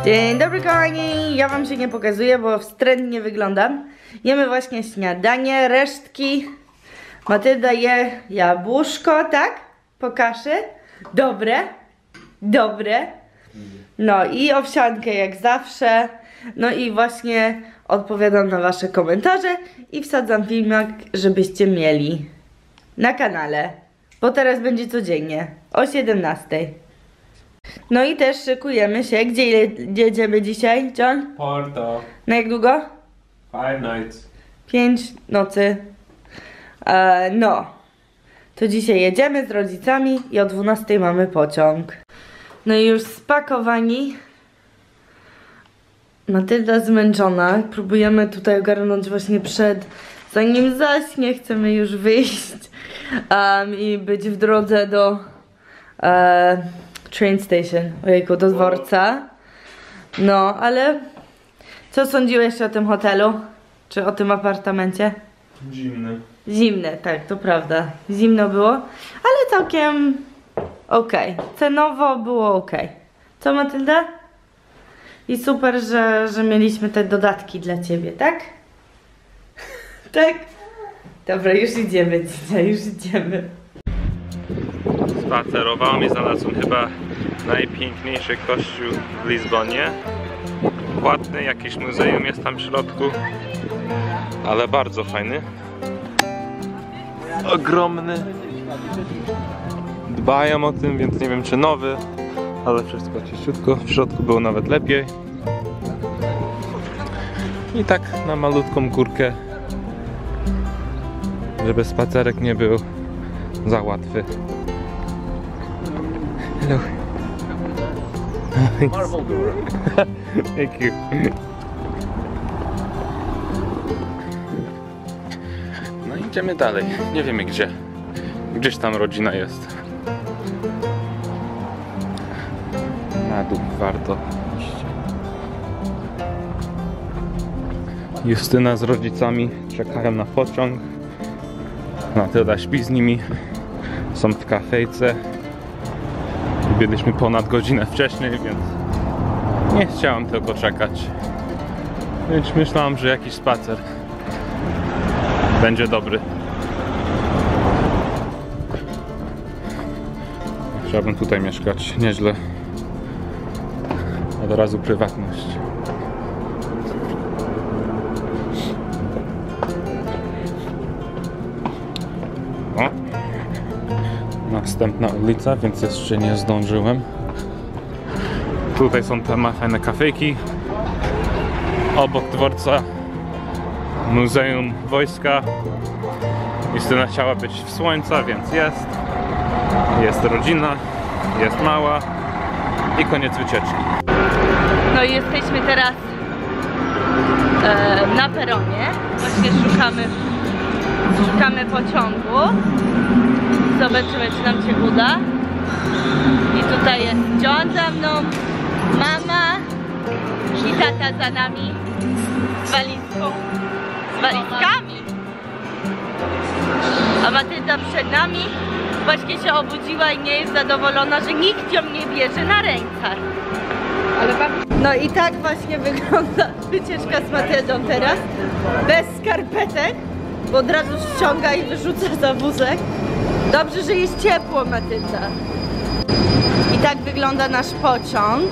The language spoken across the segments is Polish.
Dzień dobry kochani, ja wam się nie pokazuję, bo wstrętnie wyglądam. Jemy właśnie śniadanie, resztki. Matylda je jabłuszko, tak? Po kaszy. Dobre, dobre. No i owsiankę jak zawsze. No i właśnie odpowiadam na wasze komentarze i wsadzam filmik, żebyście mieli na kanale. Bo teraz będzie codziennie o 17. No i też szykujemy się. Gdzie jedziemy dzisiaj, John? Porto. Na jak długo? 5 nights. 5 nocy. No. To dzisiaj jedziemy z rodzicami i o 12 mamy pociąg. No i już spakowani. Matylda zmęczona. Próbujemy tutaj ogarnąć właśnie zanim zaśnie, chcemy już wyjść i być w drodze do train station, ojejku, do dworca. No, ale co sądziłeś o tym hotelu? Czy o tym apartamencie? Zimny. Zimne, tak, to prawda. Zimno było, ale całkiem okej. Cenowo było okej. Co, Matylda? I super, że mieliśmy te dodatki dla ciebie, tak? Tak? Dobra, już idziemy dzisiaj, już idziemy. Spacerowałem i znalazłem chyba najpiękniejszy kościół w Lizbonie. Płatny, jakieś muzeum jest tam w środku, ale bardzo fajny. Ogromny. Dbają o tym, więc nie wiem czy nowy, ale wszystko czyściutko. W środku było nawet lepiej. I tak na malutką górkę, żeby spacerek nie był za łatwy. Hello. Marble door. Thank you. No idziemy dalej. Nie wiemy gdzie. Gdzieś tam rodzina jest. Na dół warto iść. Justyna z rodzicami czekają na pociąg. Matylda śpi z nimi. Są w kafejce. Byliśmy ponad godzinę wcześniej, więc nie chciałem tylko czekać. Więc myślałem, że jakiś spacer będzie dobry. Chciałbym tutaj mieszkać nieźle. Od razu prywatność. O! Następna ulica, więc jeszcze nie zdążyłem. Tutaj są te fajne kafejki. Obok dworca Muzeum Wojska. Justyna chciała być w słońca, więc jest. Jest rodzina, jest mała i koniec wycieczki. No i jesteśmy teraz na peronie. Właśnie szukamy pociągu. Zobaczymy, czy nam się uda. I tutaj jest John za mną, mama i tata za nami z walizką, z walizkami. A Matylda przed nami właśnie się obudziła i nie jest zadowolona, że nikt ją nie bierze na rękach. No i tak właśnie wygląda wycieczka z Matyldą teraz. Bez skarpetek, bo od razu ściąga i wyrzuca za wózek. Dobrze, że jest ciepło, Matylda. I tak wygląda nasz pociąg.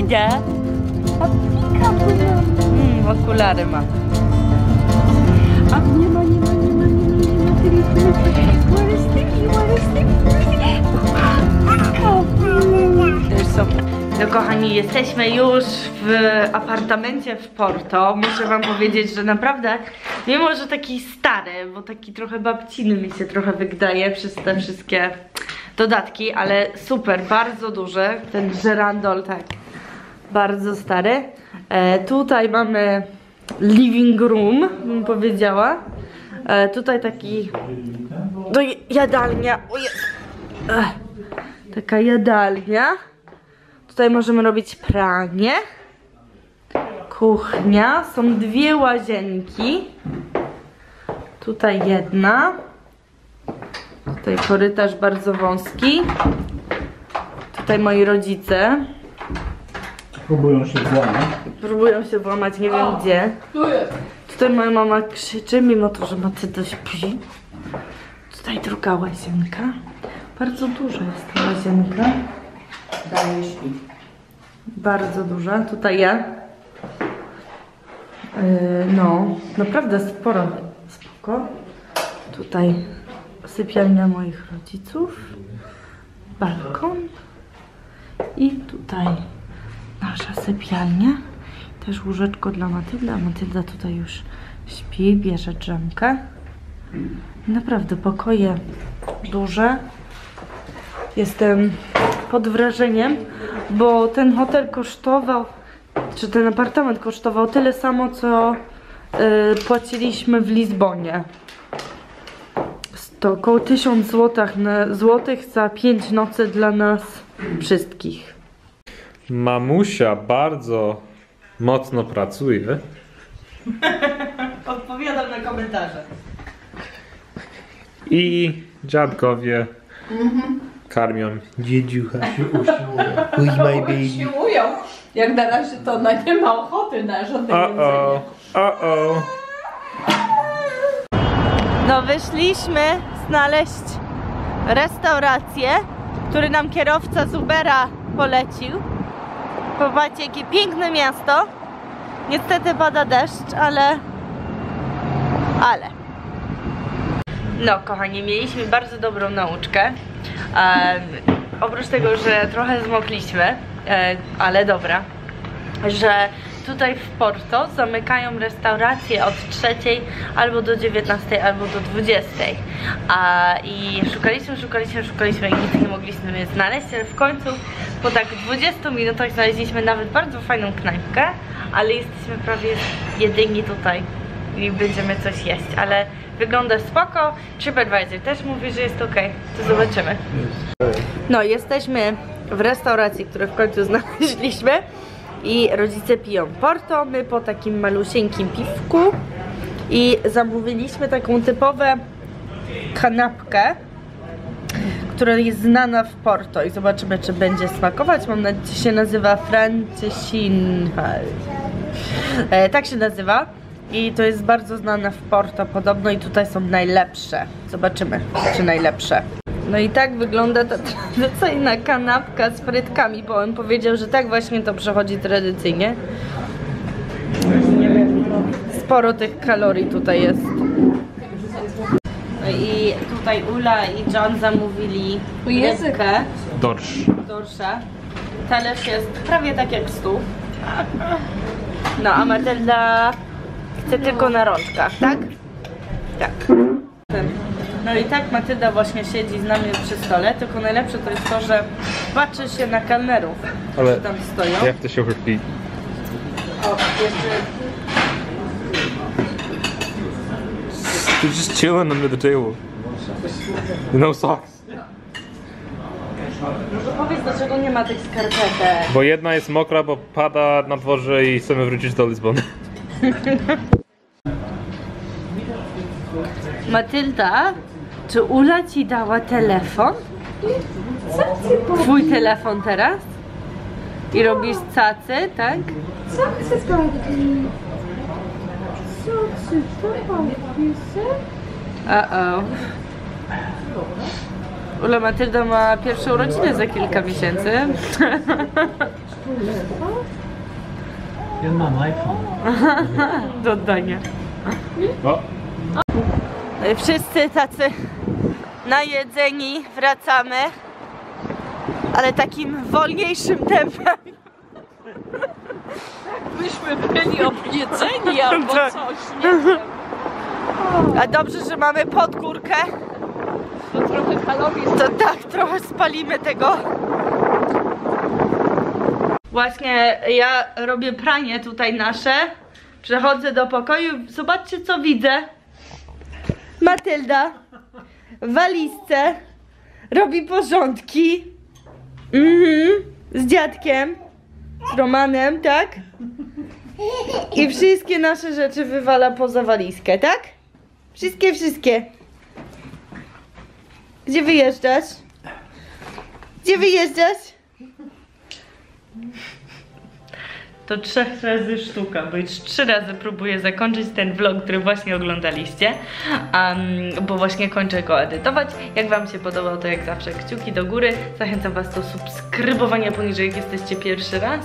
Da. Okulary ma. A nie ma. No kochani, jesteśmy już w apartamencie w Porto. Muszę wam powiedzieć, że naprawdę, mimo że taki stary, bo taki trochę babciny mi się trochę wydaje przez te wszystkie dodatki, ale super, bardzo duży, ten żerandol, tak, bardzo stary. Tutaj mamy living room, bym powiedziała. Tutaj taki, no, jadalnia, o jest. Taka jadalnia. Tutaj możemy robić pranie. Kuchnia. Są dwie łazienki. Tutaj jedna. Tutaj korytarz bardzo wąski. Tutaj moi rodzice. Próbują się włamać, nie wiem gdzie. Tutaj moja mama krzyczy, mimo to, że Matylda śpi. Tutaj druga łazienka. Bardzo duża jest ta łazienka. Dalej śpi. Bardzo duża. Tutaj ja. No, naprawdę sporo. Spoko. Tutaj sypialnia moich rodziców. Balkon. I tutaj nasza sypialnia. Też łóżeczko dla Matylda. Matylda tutaj już śpi, bierze drzemkę. Naprawdę pokoje duże. Jestem pod wrażeniem, bo ten hotel kosztował, czy ten apartament kosztował tyle samo, co płaciliśmy w Lizbonie. To około 1000 złotych za 5 nocy dla nas wszystkich. Mamusia bardzo mocno pracuje. Odpowiadam na komentarze. I dziadkowie karmią dziedziucha. Usiłują. Jak na razie to ona nie ma ochoty na żadne jedzenie. No wyszliśmy znaleźć restaurację, który nam kierowca z Ubera polecił. Popatrzcie, jakie piękne miasto. Niestety pada deszcz, ale... No kochani, mieliśmy bardzo dobrą nauczkę. Oprócz tego, że trochę zmokliśmy, ale dobra, że tutaj w Porto zamykają restauracje od 3 albo do 19, albo do 20. I szukaliśmy i nic nie mogliśmy znaleźć, ale w końcu po tak 20 minutach znaleźliśmy nawet bardzo fajną knajpkę, ale jesteśmy prawie jedyni tutaj i będziemy coś jeść, ale wygląda spoko. TripAdvisor też mówi, że jest ok, to zobaczymy. No, jesteśmy w restauracji, którą w końcu znaleźliśmy i rodzice piją Porto, my po takim malusieńkim piwku i zamówiliśmy taką typową kanapkę, która jest znana w Porto i zobaczymy, czy będzie smakować. Mam nadzieję, że się nazywa Francesinha. Tak się nazywa. I to jest bardzo znane w Porto podobno i tutaj są najlepsze. Zobaczymy, czy najlepsze. No i tak wygląda ta tradycyjna kanapka z frytkami, bo on powiedział, że tak właśnie to przechodzi tradycyjnie. Sporo tych kalorii tutaj jest. No i tutaj Ula i John zamówili rybkę. Dorsza. Talerz jest prawie tak jak stół. No a Matylda chce tylko na rączkach, tak? Tak. No i tak Matylda właśnie siedzi z nami przy stole, tylko najlepsze to jest to, że patrzy się na kelnerów, którzy tam stoją. You have to show her feet. O, jeszcze... They're just chilling under the table. No socks. Powiedz, dlaczego nie ma tych skarpetek? Bo jedna jest mokra, bo pada na dworze i chcemy wrócić do Lizbony. Matylda, czy Ula ci dała telefon? Twój telefon teraz? I robisz cacy, tak? Co chcesz robić? Co chcesz robić? Uh-oh. Ula Matylda ma pierwszą rodzinę za kilka miesięcy. Ja mam iPhone. Do oddania. O, Wszyscy tacy najedzeni wracamy, ale takim wolniejszym tempem. Myśmy byli objedzeni albo Tak. coś, nie wiem. A dobrze, że mamy podgórkę. To trochę kalorii. To tak, trochę spalimy tego. Właśnie ja robię pranie tutaj nasze. Przechodzę do pokoju. Zobaczcie, co widzę. Matylda w walizce robi porządki. Z dziadkiem, z Romanem, tak? I wszystkie nasze rzeczy wywala poza walizkę, tak? Wszystkie. Gdzie wyjeżdżasz? Gdzie wyjeżdżasz? To 3 razy sztuka, bo już 3 razy próbuję zakończyć ten vlog, który właśnie oglądaliście, bo właśnie kończę go edytować. Jak wam się podobał, to jak zawsze kciuki do góry. Zachęcam was do subskrybowania poniżej, jak jesteście pierwszy raz.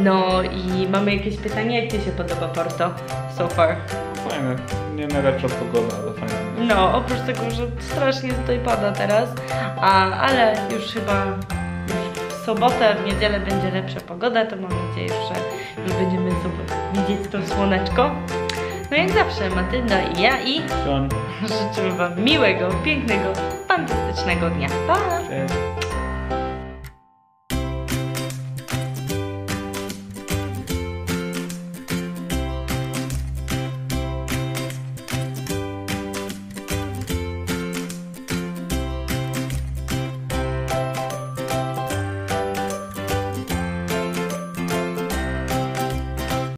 No i mamy jakieś pytanie, jak ci się podoba Porto so far? fajne. Nie najlepsza pogoda, ale fajne. No, oprócz tego, że strasznie tutaj pada teraz, ale już chyba w sobotę, w niedzielę będzie lepsza pogoda, to mam nadzieję, że już będziemy widzieć to słoneczko. No jak zawsze, Matylda i ja John. życzymy wam miłego, pięknego, fantastycznego dnia. Pa! Cześć.